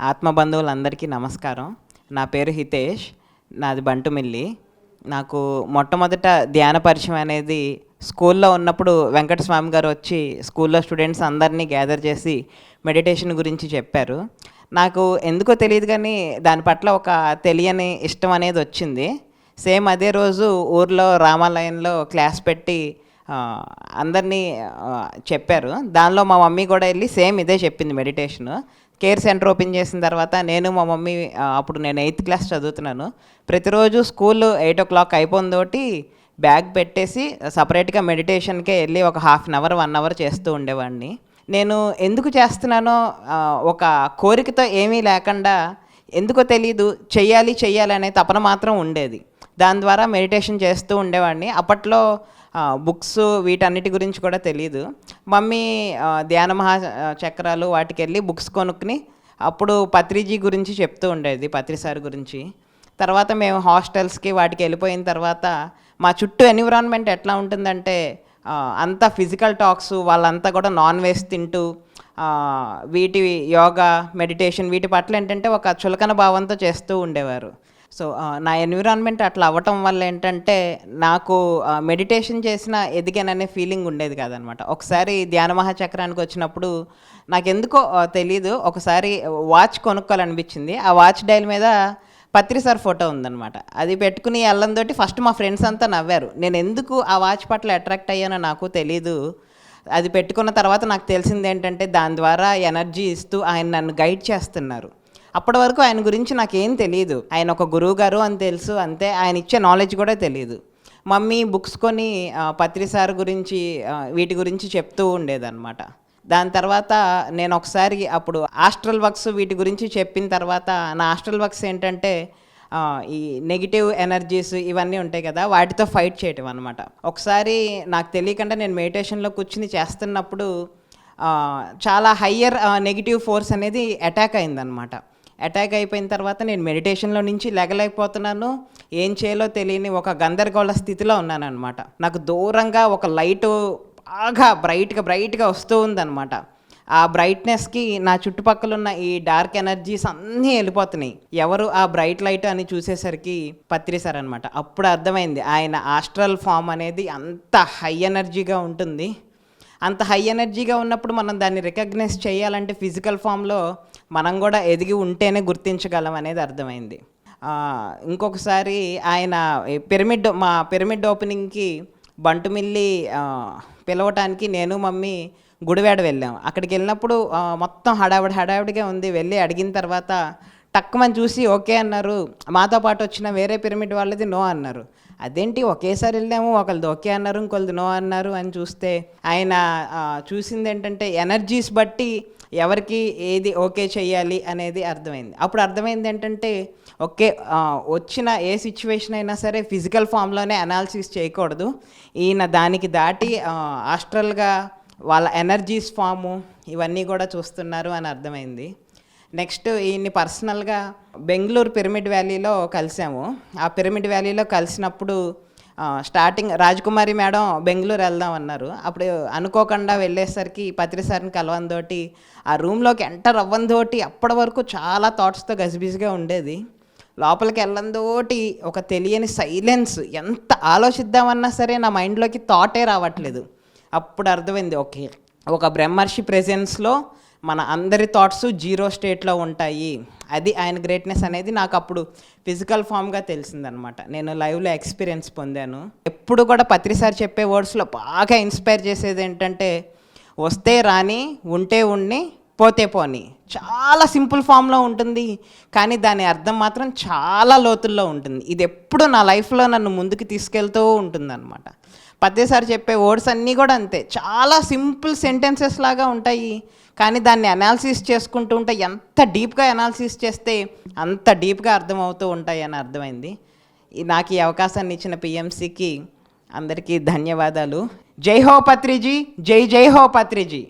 ఆత్మబంధువులందరికీ నమస్కారం. నా పేరు హితేష్, నాది బంటుమిల్లి. నాకు మొట్టమొదట ధ్యాన పరిచయం అనేది స్కూల్లో ఉన్నప్పుడు వెంకటస్వామి గారు వచ్చి స్కూల్లో స్టూడెంట్స్ అందరినీ గ్యాదర్ చేసి మెడిటేషన్ గురించి చెప్పారు. నాకు ఎందుకో తెలియదు కానీ దాని పట్ల ఒక తెలియని ఇష్టం అనేది వచ్చింది. సేమ్ అదే రోజు ఊర్లో రామాలయంలో క్లాస్ పెట్టి అందరినీ చెప్పారు. దానిలో మా మమ్మీ కూడా వెళ్ళి సేమ్ ఇదే చెప్పింది మెడిటేషను. కేర్ సెంటర్ ఓపెన్ చేసిన తర్వాత నేను మా మమ్మీ అప్పుడు నేను 8th క్లాస్ చదువుతున్నాను. ప్రతిరోజు స్కూల్ 8 o'clock అయిపోయిందోటి బ్యాగ్ పెట్టేసి సపరేట్గా మెడిటేషన్కే వెళ్ళి ఒక 1/2 hour 1 hour చేస్తూ ఉండేవాడిని. నేను ఎందుకు చేస్తున్నానో ఒక కోరికతో ఏమీ లేకుండా ఎందుకో తెలీదు చెయ్యాలి అనే తపన మాత్రం ఉండేది. దాని ద్వారా మెడిటేషన్ చేస్తూ ఉండేవాడిని. అప్పట్లో బుక్స్ వీటన్నిటి గురించి కూడా తెలీదు. మమ్మీ ధ్యాన మహాచక్రాలు వాటికి వెళ్ళి బుక్స్ కొనుక్కుని అప్పుడు పత్రిజీ గురించి చెప్తూ ఉండేది, పత్రి సార్ గురించి. తర్వాత మేము హాస్టల్స్కి వాటికి వెళ్ళిపోయిన తర్వాత మా చుట్టూ ఎన్విరాన్మెంట్ ఎట్లా ఉంటుందంటే అంతా ఫిజికల్ టాక్స్, వాళ్ళంతా కూడా నాన్ వెజ్ తింటూ వీటి యోగా మెడిటేషన్ వీటి పట్ల ఏంటంటే ఒక చులకన భావంతో చేస్తూ ఉండేవారు. సో నా ఎన్విరాన్మెంట్ అట్లా అవ్వటం వల్ల ఏంటంటే నాకు మెడిటేషన్ చేసిన ఎదిగాననే ఫీలింగ్ ఉండేది కాదనమాట. ఒకసారి ధ్యాన మహాచక్రానికి వచ్చినప్పుడు నాకెందుకో తెలీదు, ఒకసారి వాచ్ కొనుక్కోవాలనిపించింది. ఆ వాచ్ డైల్ మీద పత్రి సార్ ఫోటో ఉందన్నమాట. అది పెట్టుకుని వెళ్ళంతోటి ఫస్ట్ మా ఫ్రెండ్స్ అంతా నవ్వారు. నేను ఎందుకు ఆ వాచ్ పట్ల అట్రాక్ట్ అయ్యానో నాకు తెలీదు. అది పెట్టుకున్న తర్వాత నాకు తెలిసింది ఏంటంటే దాని ద్వారా ఎనర్జీ ఇస్తూ ఆయన నన్ను గైడ్ చేస్తున్నారు. అప్పటి వరకు ఆయన గురించి నాకేం తెలియదు. ఆయన ఒక గురువు గారు అని తెలుసు, అంతే. ఆయన ఇచ్చే నాలెడ్జ్ కూడా తెలియదు. మమ్మీ బుక్స్ కొని పత్రి సార్ గురించి వీటి గురించి చెప్తూ ఉండేదన్నమాట. దాని తర్వాత నేను ఒకసారి అప్పుడు ఆస్ట్రల్ వర్క్స్ వీటి గురించి చెప్పిన తర్వాత నా ఆస్ట్రల్ వర్క్స్ ఏంటంటే ఈ నెగిటివ్ ఎనర్జీస్ ఇవన్నీ ఉంటాయి కదా, వాటితో ఫైట్ చేయటం అనమాట. ఒకసారి నాకు తెలియకుండా నేను మెడిటేషన్లో కూర్చుని చేస్తున్నప్పుడు చాలా హయ్యర్ నెగిటివ్ ఫోర్స్ అనేది అటాక్ అయిందనమాట. అటాక్ అయిపోయిన తర్వాత నేను మెడిటేషన్లో నుంచి లేగలేకపోతున్నాను. ఏం చేయాలో తెలియని ఒక గందరగోళ స్థితిలో ఉన్నాను అనమాట. నాకు దూరంగా ఒక లైటు బాగా బ్రైట్గా వస్తూ ఉందన్నమాట. ఆ బ్రైట్నెస్కి నా చుట్టుపక్కల ఉన్న ఈ డార్క్ ఎనర్జీస్ అన్నీ వెళ్ళిపోతున్నాయి. ఎవరు ఆ బ్రైట్ లైట్ అని చూసేసరికి పత్రి సార్ అనమాట. అప్పుడు అర్థమైంది ఆయన ఆస్ట్రల్ ఫామ్ అనేది అంత హై ఎనర్జీగా ఉంటుంది. అంత హై ఎనర్జీగా ఉన్నప్పుడు మనం దాన్ని రికగ్నైజ్ చేయాలంటే ఫిజికల్ ఫామ్లో మనం కూడా ఎదిగి ఉంటేనే గుర్తించగలం అనేది అర్థమైంది. ఇంకొకసారి ఆయన మా పిరమిడ్ ఓపెనింగ్కి బంటుమిల్లి పిలవటానికి నేను మమ్మీ గుడివాడ వెళ్ళాము. అక్కడికి వెళ్ళినప్పుడు మొత్తం హడావిడిగా ఉంది. వెళ్ళి అడిగిన తర్వాత టక్కుమని చూసి ఓకే అన్నారు. మాతో పాటు వచ్చిన వేరే పిరమిడ్ వాళ్ళది నో అన్నారు. అదేంటి ఒకేసారి వెళ్ళాము, ఒకళ్ళది ఓకే అన్నారు, ఇంకొకళ్ళది నో అన్నారు అని చూస్తే ఆయన చూసింది ఏంటంటే ఎనర్జీస్ బట్టి ఎవరికి ఏది ఓకే చేయాలి అనేది అర్థమైంది. అప్పుడు అర్థమైంది ఏంటంటే ఓకే, వచ్చిన ఏ సిచ్యువేషన్ అయినా సరే ఫిజికల్ ఫామ్లోనే అనాలిసిస్ చేయకూడదు, ఈయన దానికి దాటి ఆస్ట్రల్గా వాళ్ళ ఎనర్జీస్ ఫాము ఇవన్నీ కూడా చూస్తున్నారు అని అర్థమైంది. నెక్స్ట్ ఈయన్ని పర్సనల్గా బెంగళూరు పిరమిడ్ వ్యాలీలో కలిసాము. ఆ పిరమిడ్ వ్యాలీలో కలిసినప్పుడు స్టార్టింగ్ రాజకుమారి మేడం బెంగళూరు వెళ్దాం అన్నారు. అప్పుడు అనుకోకుండా వెళ్ళేసరికి పత్రి సార్ని కలవందోటి ఆ రూమ్లోకి ఎంటర్ అవ్వందోటి అప్పటి వరకు చాలా థాట్స్తో గజిబిజిగా ఉండేది. లోపలికి వెళ్ళందోటి ఒక తెలియని సైలెన్స్, ఎంత ఆలోచిద్దామన్నా సరే నా మైండ్లోకి థాటే రావట్లేదు. అప్పుడు అర్థమైంది ఓకే, ఒక బ్రహ్మర్షి ప్రెజెన్స్లో మన అందరి థాట్స్ 0 స్టేట్లో ఉంటాయి. అది ఆయన గ్రేట్నెస్ అనేది నాకు అప్పుడు ఫిజికల్ ఫామ్గా తెలిసిందనమాట. నేను లైవ్లో ఎక్స్పీరియన్స్ పొందాను. ఎప్పుడు కూడా పత్రి సార్ చెప్పే వర్డ్స్లో బాగా ఇన్స్పైర్ చేసేది ఏంటంటే వస్తే రాని, ఉంటే ఉండి, పోతే పోని. చాలా సింపుల్ ఫామ్లో ఉంటుంది కానీ దాని అర్థం మాత్రం చాలా లోతుల్లో ఉంటుంది. ఇది ఎప్పుడు నా లైఫ్లో నన్ను ముందుకు తీసుకెళ్తూ ఉంటుందన్నమాట. పత్రి సార్ చెప్పే వర్డ్స్ అన్నీ కూడా అంతే, చాలా సింపుల్ సెంటెన్సెస్ లాగా ఉంటాయి కానీ దాన్ని అనాలిసిస్ చేసుకుంటూ ఉంటే ఎంత డీప్గా అనాలిసిస్ చేస్తే అంత డీప్గా అర్థమవుతూ ఉంటాయి అని అర్థమైంది. నాకు ఈ అవకాశాన్ని ఇచ్చిన పిఎంసికి అందరికీ ధన్యవాదాలు. జై హో పత్రిజీ, జై హో పత్రిజీ.